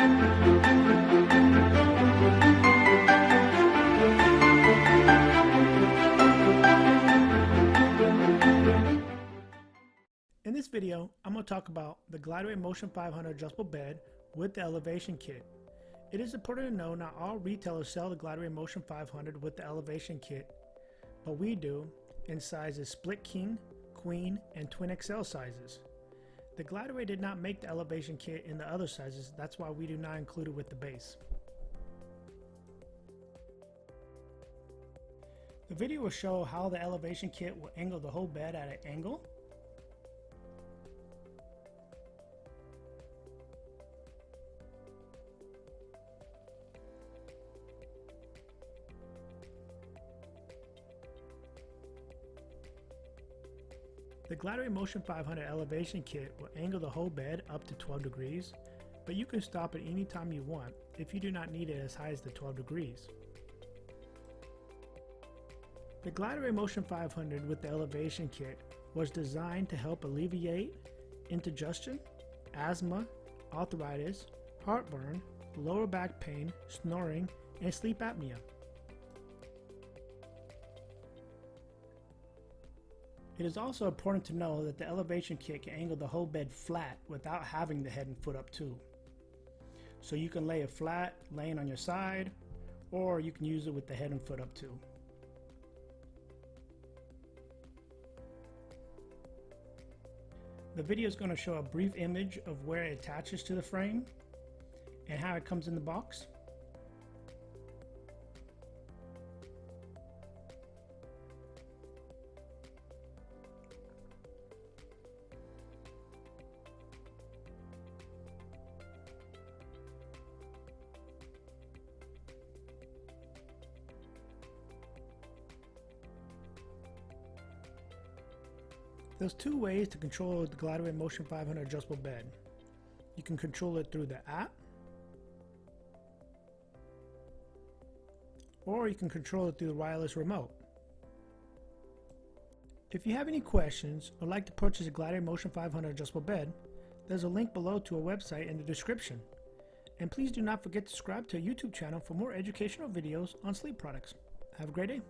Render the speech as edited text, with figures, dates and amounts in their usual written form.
In this video, I'm going to talk about the Glideaway Motion 500 adjustable bed with the elevation kit. It is important to know not all retailers sell the Glideaway Motion 500 with the elevation kit, but we do in sizes split king, queen, and twin XL sizes. The Glideaway did not make the elevation kit in the other sizes, that's why we do not include it with the base. The video will show how the elevation kit will angle the whole bed at an angle. The Glideaway Motion 500 elevation kit will angle the whole bed up to 12 degrees, but you can stop it any time you want if you do not need it as high as the 12 degrees. The Glideaway Motion 500 with the elevation kit was designed to help alleviate indigestion, asthma, arthritis, heartburn, lower back pain, snoring, and sleep apnea. It is also important to know that the elevation kit can angle the whole bed flat without having the head and foot up too. So you can lay it flat, laying on your side, or you can use it with the head and foot up too. The video is going to show a brief image of where it attaches to the frame and how it comes in the box. There's two ways to control the Glideaway Motion 500 adjustable bed. You can control it through the app, or you can control it through the wireless remote. If you have any questions or like to purchase a Glideaway Motion 500 adjustable bed, there's a link below to a website in the description. And please do not forget to subscribe to our YouTube channel for more educational videos on sleep products. Have a great day.